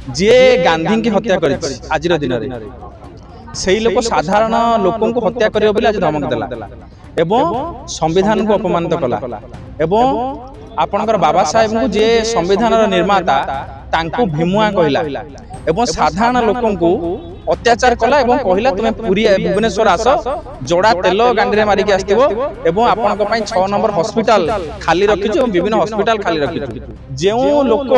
जी गांधी की हत्या कर आज दिन से लोक साधारण लोक हत्या कर आज धमक देला एवं संविधान को अपमानित कला एवं आपणकर बाबा साहेब को जे संविधान निर्माता तांको भीमुआ कहला एवं साधारण लोक अत्याचार कला एवं कहला तुम्हें पूरी भुवनेश्वर आस जोड़ा तेल गांडी मारिक आसो एवं आपण 6 नंबर हॉस्पिटल खाली रखी विभिन्न हॉस्पिटल खाली रखी जो लोक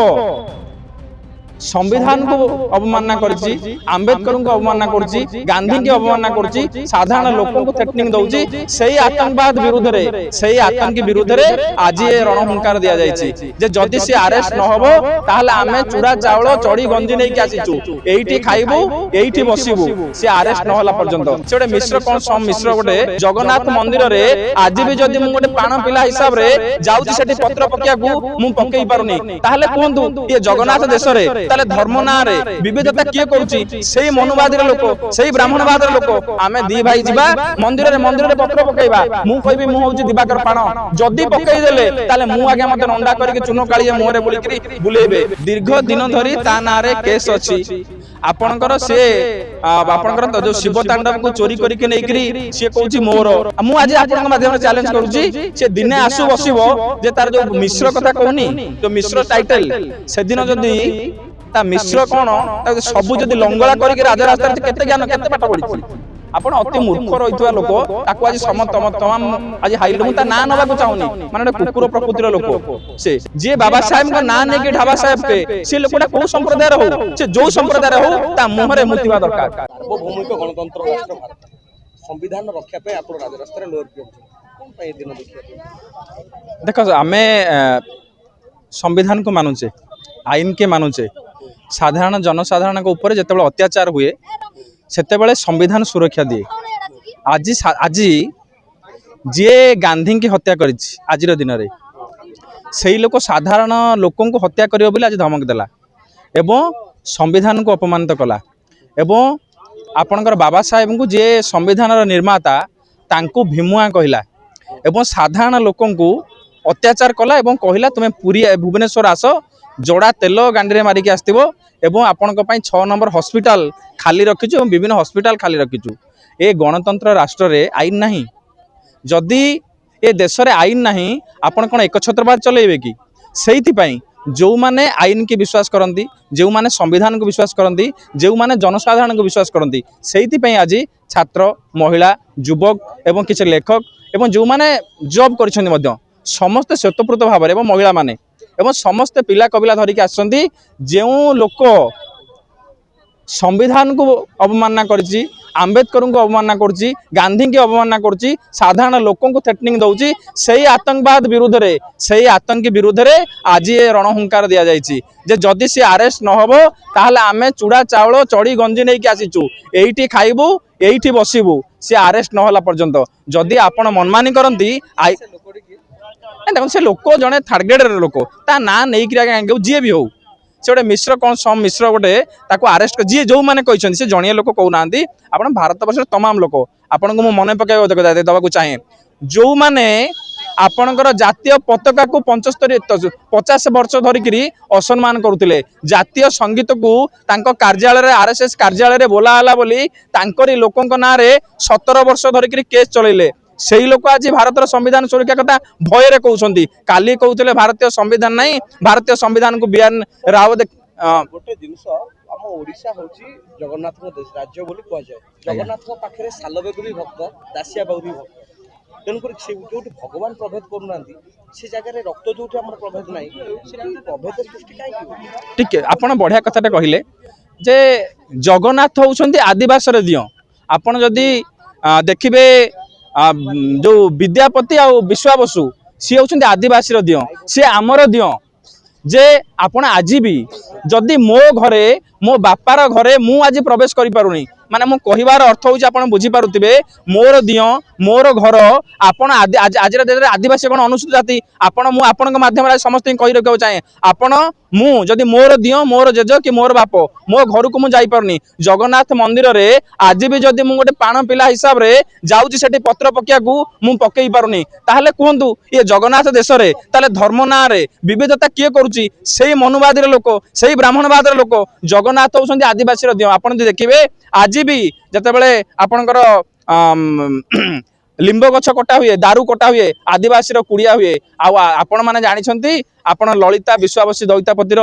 संविधान को अवमानना करछि आंबेडकर को अवमानना करछि गांधी की अवमानना करछि साधारण लोकों को थ्रेटनिंग दउछि सेही आतंकवाद विरुद्ध रे सेही आतंकी विरुद्ध रे आज ये रणहुंकार दिया जायछि जे जदि से अरेस्ट न होबो ताहले आमे चूड़ा चावल चड़ी गंजी नै के आसीछु एइठी खाइबो एइठी बसिबो से अरेस्ट न होला पर्यंत से गोटे मिश्र कोन सम मिश्र गोटे जगन्नाथ मंदिर रे आज भी जदि मु गोटे पाण पिला हिसाब रे जाउछि सेठी पत्र पकिया को मु पकेई पारुनी ताहले कोहंतु ये जगन्नाथ देश रे ताले धर्म ना रे विविधता किए करूची सेही मनुवादी लोक सेही ब्राह्मणवाद लोक आमे दी भाई जिबा मंदिर रे पत्र पकेइबा मु कहबी मु होउची दिवाकर पाण जदी पकेई देले ताले मु आगे मते नंडा करिके चुनो कालिया मोहरे बोलिकरी बुलेबे दीर्घ दिन धरी ता ना रे केस अछि आपनकर से आपनकर जो शिव तांडव को चोरी करके नेकरी से कहूची मोर मु आज आपनक माध्यम चैलेंज करूची से दिने आसु बसिबो जे तार जो मिश्र कथा कहनी जो मिश्र टाइटल से दिन जदी ता मिश्र कोन सबु जदी लंगला करके राजा रास्ता केते ज्ञान केते पाठ पढिछि आपण अति मूर्ख रहितवा लोक ताको आज तमाम आज हाइल मु ता ना नबा को चाहुनी माने कुकुर प्रकृतिर लोक से जे बाबा साहेब का ना ने के ढाबा साहेब के से लोकटा को संप्रदाय हो से जो संप्रदाय हो ता मुहरे मुतिबा दरकार सार्वभौमिक गणतंत्र राष्ट्र भारत संविधान रक्षा पे आपण राजा रास्ता लोअर कोन पे दिन देखिया देखो आमे संविधान को मानुचे आईन के मानुचे साधारण जनसाधारण को ऊपर जिते अत्याचार हुए सेते बेले संविधान सुरक्षा दिए आज जी गांधी की हत्या कर आज दिन से लोक साधारण लोक हत्या कर आज धमक देला एवं संविधान को अपमानित कला एवं आपणकर बाबा साहेब को जे संविधान निर्माता तांको भीमुआ कहला एवं साधारण लोक अत्याचार कला एवं कहला तुम्हें पूरी भुवनेश्वर आस जोड़ा तेल गांडी मारिक आसो एवं आपण 6 नंबर हॉस्पिटल खाली रखीचु और विभिन्न हॉस्पिटल खाली रखीचु ए गणतंत्र राष्ट्र रे आईन नहीं जदि ए देश रे आईन नहीं आपण कोन एक छत्रवाद चलेबे कि सेहिति पई जो माने आईन की विश्वास करती जो माने संविधान को विश्वास करती जो माने जनसाधारण को विश्वास करती सेहिति पई आज छात्र महिला युवक एवं किछ लेखक एवं जो माने जॉब करछन्ती मध्य समस्त स्वतःप्रत भाव एवं महिला माने एवं समस्त पिला कबिला धरिक आसछन्ती जो लोक संविधान को अवमानना करछि आंबेडकर को अवमानना करछि गांधी की अवमानना करछि साधारण लोकों को थ्रेटनिंग दउछि सेही आतंकवाद विरुद्ध रे सेही आतंकी विरुद्ध रे आज ये रणहुंकार दिया जायछि जे जदि से अरेस्ट न होबो ताहले आमे चूड़ा चावल चड़ी गंजी नै के आसीछु एइठी खाइबु एइठी बसिबु से अरेस्ट न होला पर्यंत जदि आपण मनमानी करंती देखो से लोक जड़े थर्ड ग्रेड लोक ता ना नहीं कि जी भी हो से गोटे मिश्र कौन सम मिश्र गोटे ताको अरेस्ट जी जो मैंने कहते से जड़िया लोक कहना आप भारत वर्ष तमाम लोक आपन को मन पकड़ देवाक चाहे जो मैंने आपणकर जातीय पताका को 50 वर्ष धरिकी असम्मान करुले जातीय संगीत को कार्यालय आरएसएस कार्यालय बोला बोली लोकों ना 17 वर्ष धरिकी केस चलैले सही लोक आज भारत संविधान सुरक्षा कथा भयर कहते काली कहते भारतीय संविधान नहीं भारतीय संविधान को बीआर राव गोटे जिनस आम ओडिशा होची जगन्नाथ राज्य बोली कह जाए जगन्नाथ पाखे सालबेग भी भक्त दासिया बाबू भी भक्त तेणुक जो भगवान प्रभेद करूना से जगह रक्त जो प्रभेद ना प्रभेद सृष्टि कहीं ठीक है आप बढ़िया कथाटा कहले जे जगन्नाथ होउछन्ती आदिवासी दियो आपण जदि देखिबे जो विद्यापति आ विश्वा बसु सी होउछन्ती आदिवासी दियो सी आमर दियो जे आपण आज भी जदि मो घरे मो बापार घरे मु आज प्रवेश करि पारुनी माने मु कहिबार अर्थ होउछि आपण बुझी पारुथिबे मोर दियो मोर घर आपण आज आदिवासी कोन अनुसूचित जाति आपण मु आपनक माध्यम रे समस्त कहि रखियो चाहे आपण मु जदि मोर दियो मोर जेज कि मोर बाप मो घर को मु जाई पारुनी जगन्नाथ मंदिर रे आज भी जदि मु गोटे पाण पिला हिसाब रे जाउछि सेठी पत्र पकिया को मु पकेई पारुनी ताहले कहंतु ये जगन्नाथ देश रे ताले धर्म ना रे विविधता किए करूछि सेही मनुवादी लोक सेही ब्राह्मणवाद लोक जगन्नाथ होउछन्ति आदिवासी रो दियो आपण जे देखिबे आज भी जतेबेले आपणकर लिंब गछ कटा हुए दारू कटा हुए आदिवासी कुड़िया हुए आपण माने जानिछंती आपण ललिता विश्वावसी दईतापतिर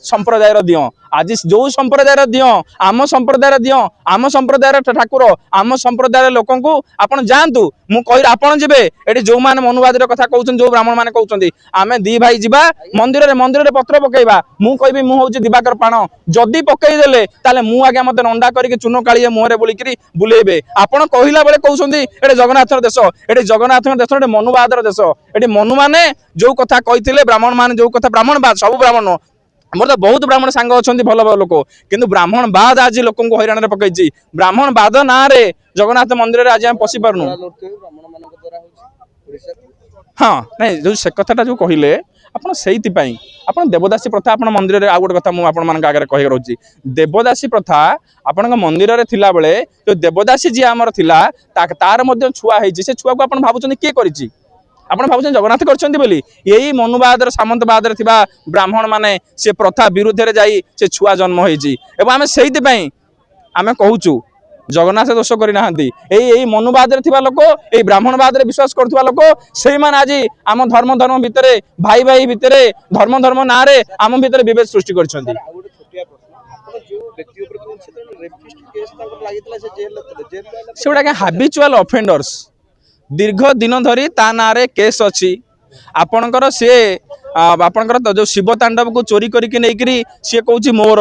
संप्रदायर दियो आज जो संप्रदायर दियो आम संप्रदायर दियो आम संप्रदायर ठाकुर आम संप्रदायर लोकन को आपण जानतु मु कहि आपण जिबे एठी जो माने मनुवादीर कथा कहउछन जो ब्राह्मण माने कहउछन्ती आमे दी भाई जिबा मंदिर रे पत्र पकेइबा मु कहबी मु होउची दिवाकर पाण जदी पकेइ देले ताले मु आगे मते नंडा करिके चुनो कालिए मुहरे बोलिकरी बुलेइबे आपण कहिला बेले कहउछन्ती एठी जगन्नाथर देश एठी जगन्नाथर देश एठी मनुवादर देश एठी मनु माने जो कथा कहिथिले ब्राह्मण माने जो कथा ब्राह्मणवाद सब ब्राह्मण मोर तो बहुत ब्राह्मण सांग अच्छा भल भल लोक किंतु ब्राह्मणवाद आज लोक हईराण पकई ब्राह्मणवाद ना रे जगन्नाथ मंदिर आज आम पशि पार्नु हाँ नहीं जो से कथाटा जो कहले आपन सेइतिपाई आपन देवदासी प्रथा आपन मंदिर रे आ गोटे कथा मु आपन मान आगे कहि रहउची देवदासी प्रथा आपन मंदिर रे थिला बेले जो देवदासी जी हमर थिला तार मध्ये छुआ हेछि से छुआ को आपन भाबुचनी के करिछि आपण भाबुछन जगन्नाथ करछन्ती बोली यही मनुवाद सामंतवाद ब्राह्मण माने से प्रथा विरुद्ध रे जाई से छुआ जन्म होईची एवं आमे सेइति पई आमे कहूचु जगन्नाथ दोष करि नाहंती एही मनुवाद रे लोक एही ब्राह्मणवाद रे विश्वास करथुवा लोक सेही मान आज आम धर्म भितरे भाई भाई भितरे धर्म ना रे आम भितरे विभेद सृष्टि करछन्ती से गुडा हाबिचुअल ऑफेंडर्स दीर्घ दिन धरी ता ना रे केस अच्छी आपणकर सी आपणकर जो शिव तांडव को चोरी करके नेकरी सी कहूँ मोर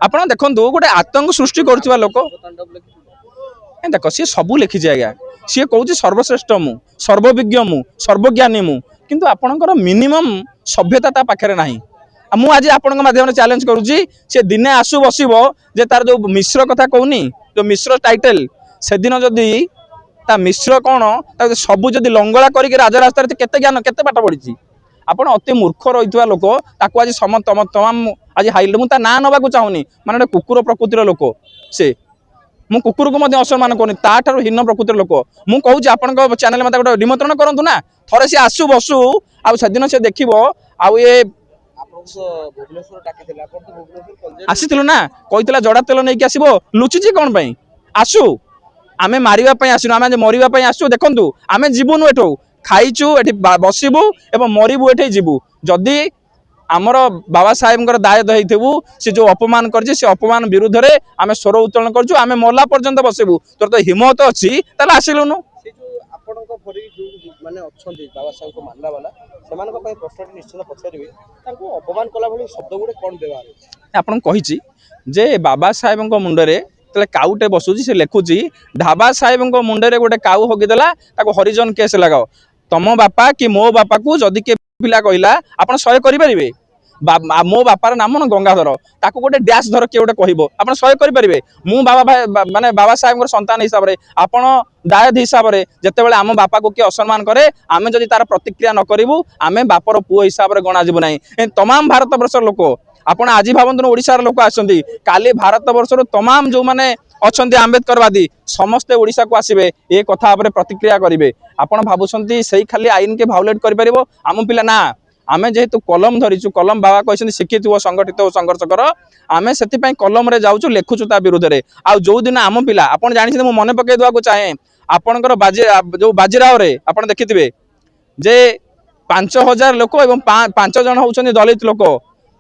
आप देखो गोटे आतंक सृष्टि करुवा लोक देख सी सबू लिखी आज्ञा सी कहूँ सर्वश्रेष्ठ मु सर्वविज्ञ मु सर्वज्ञानी मु किंतु आपणकर मिनिमम सभ्यता ता पाखरे नाही मु आज आपण माध्यम चैलेंज करुच्ची सी दिने आसु बसब जे तार जो मिश्र कथा कहूनी जो मिश्र टाइटल से दिन जदि ता मिश्र कौन सबू जदि लंगला करके राजरास्ता केते ज्ञान केते पाठ पढ़ी आपण अति मूर्ख रही लोक ताकू आज तमाम आज हाइल मुझे ना नवाक चाहूनी माने कुकुर प्रकृतिर लोक से मु कुकुर को असम्मान करूनी ताठार हीन प्रकृतिर लोक मु कहूँ आपण चैनल मत गोटे निमंत्रण करूँ ना थरे सी आसु बसु आदिन से देख ये आसी ना कही जड़ा तेल नहीं आसो लुचिची कौन पाई आसु आमे मारिबा पई आसिनु आमे मरिबा पई आसु देखंतु आमे जीवनु एठो खाइचु एठी बसिबु एवं मरिबु एठी जीवु जदी आमर बाबा साहेबଙ୍କର दायद ହେଇथिबु से जो अपमान करछि से अपमान विरुद्ध रे आमे स्वर उत्तोलन करछु आमे मरला पर्यंत बसिबु तोर तो हिम्मत अछि ताले आसिलुनु से जो आपनक परि जो माने अछंती बाबा साहेब को मानला वाला सेमानक पई प्रश्नटी निश्चित पछारिबे ताको अपमान कला भली शब्द गुडे कोन व्यवहार आपन कहिछि जे बाबा साहेबଙ୍କ मुंडरे काउटे बसुची से लिखुची ढाबा साहेब मुंडे गोटे काउ हगिदेला हरिजन केस लगाओ तम बापा कि मो बापा को जदि के पिला कहला आप सहे करें मो बापार नाम न गंगाधर ताको गोटे डैश धर किए गोटे कहबो आप सहे करें मु बाबा माने बाबा साहेब संतान हिसाब से आपण दायद हिसाब से जितेबाला आम बापा को किए असम्मान करे आमे जदि तार प्रतिक्रिया न करूँ आम बापर पुओ हिसाब से गणाजिबु नहीं तमाम भारत वर्ष लोक आपण आज भावतु ओडिशार लोक आसंती काली भारत वर्षर तमाम जो माने अच्छा आंबेडकरवादी समस्ते ओडिशा को आसबे ए कथा प्रतिक्रिया करेंगे आपण भावुंट से खाली आईन के भाउलेट कर आम पिला ना आमे जेहेतु कलम धरीचु कलम बाबा कहते शिक्षित हो संगठित हो संघर्ष कर आम से कलम रे जाऊँ लिखुचु ता विरुद्ध रे आ जो दिन आम पिला आप जानी मुझे मन पकई देवा चाहे आपणकर जो बाजीराव रे आप देखिथे जे 5000 लोक एवं 5 जन होउछन्ती दलित लोक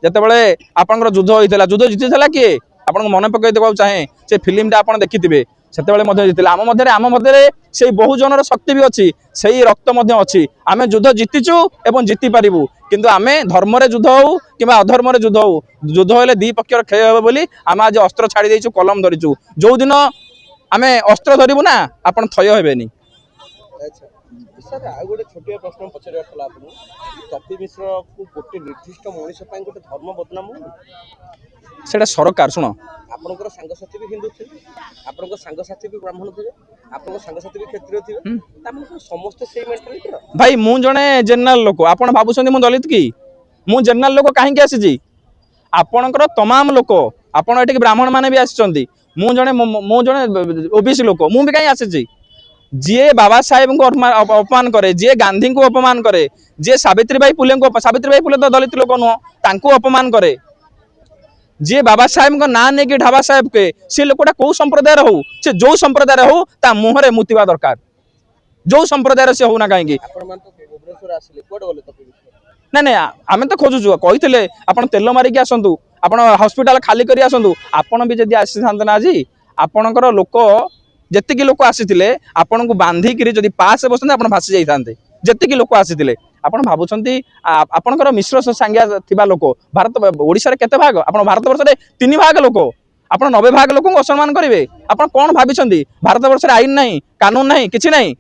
जितेबाला आपंकर युद्ध होता युद्ध जीति किए आपको मन पकई देवा चाहे से फिल्मटा आप देखिथे से जीतला आम मध्य से बहुजनर शक्ति भी अच्छी से रक्त अच्छी आम युद्ध जीतिचु एवं जीति पारू किंतु आम धर्म युद्ध हो कि अधर्म युद्ध हो युद्ध हेल्ले दी पक्षर क्षय हे बोली आम आज अस्त्र छाड़ी देचु कलम धरीचु जो दिन आम अस्त्र धरबू ना आप थय हेबेनी सर आ गोटे छोटिया प्रश्न पचार कपि मिश्र को गोटे निर्दिष्ट मनीष गोटे धर्म बदनाम সেটা সরকার শুণ ଆପଣଙ୍କର ସାଙ୍ଗସାଥି ବି ହିନ୍ଦୁ ଥିବେ, ଆପଣଙ୍କ ସାଙ୍ଗସାଥି ବି ବ୍ରାହ୍ମଣ ଥିବେ, ଆପଣଙ୍କ ସାଙ୍ଗସାଥି ବି କ୍ଷତ୍ରିୟ ଥିବେ, ତାମାନେ କଣ ସମସ୍ତେ ସେଇ ମେଣ୍ଟାଲିଟିର? ଭାଇ ମୁଁ ଜଣେ ଜେନେରାଲ ଲୋକ, ଆପଣ ଭାବୁଛନ୍ତି ମୁଁ ଦଳିତ କି? ମୁଁ ଜେନେରାଲ ଲୋକ କାହିଁକି ଆସିଛି? ଆପଣଙ୍କର ତମାମ ଲୋକ, ଆପଣ ଏଠିକି ବ୍ରାହ୍ମଣ ମାନେ ବି ଆସିଛନ୍ତି, ମୁଁ ଜଣେ ଓବିସି ଲୋକ, ମୁଁ ବି କାହିଁ ଆସିଛି? ଯିଏ ବାବା ସାହେବଙ୍କୁ ଅପମାନ କରେ, ଯିଏ ଗାନ୍ଧୀଙ୍କୁ ଅପମାନ କରେ, ଯିଏ ସାବିତ୍ରୀବାଇ ଫୁଲେଙ୍କୁ, ସାବିତ୍ରୀବାଇ ଫୁଲେ ତ ଦଳିତ ଲୋକ ନୁହଁ, ତାଙ୍କୁ ଅପମାନ କରେ, ଯିଏ ବାବା ସାହେବଙ୍କ ନାଁ ନେଇକି ଢାବା ସାହେବ କେ, ସେ ଲୋକଟା କୋଉ ସମ୍ପ୍ରଦାୟର ହଉ, ସେ ଯୋଉ ସମ୍ପ୍ରଦାୟର ହଉ, ତା ମୁହଁରେ ମୁତିବା ଦରକାର, ଯୋଉ ସମ୍ପ୍ରଦାୟର ସେ ହଉ ନା କାହିଁକି। ଆପଣମାନେ ତ ଭୁବନେଶ୍ୱର ଆସିଲେ, କୁଆଡେ ଗଲେ ତପି? ନାଇଁ ଆମେ ତ ଖୋଜୁଛୁ, କହିଥିଲେ ଆପଣ ତେଲ ମାରିକି ଆସନ୍ତୁ, ଆପଣ ହସ୍ପିଟାଲ ଖାଲି କରି ଆସନ୍ତୁ, ଆପଣ ବି ଯଦି ଆସିଥାନ୍ତେ ନା ଆଜି, ଆପଣଙ୍କର ଲୋକ ଯେତିକି ଲୋକ ଆସିଥିଲେ ଆପଣଙ୍କୁ ବାନ୍ଧିକିରି ଯଦି ପାସ୍ ବସନ୍ତେ ଆପଣ ଭାସି ଯାଇଥାନ୍ତେ, ଯେତିକି ଲୋକ ଆସିଥିଲେ। ଆପଣ ଭାବୁଛନ୍ତି ଆପଣଙ୍କର ମିଶ୍ର ସାଙ୍ଗିଆ ଥିବା ଲୋକ, ଭାରତ ଓଡ଼ିଶାରେ କେତେ ଭାଗ? ଆପଣ ଭାରତବର୍ଷରେ 3 ଭାଗ ଲୋକ, ଆପଣ 90 ଭାଗ ଲୋକଙ୍କୁ ଅସମ୍ମାନ କରିବେ? ଆପଣ କଣ ଭାବିଛନ୍ତି? ଭାରତବର୍ଷରେ ଆଇନ ନାହିଁ, କାନୁନ ନାହିଁ, କିଛି ନାହିଁ,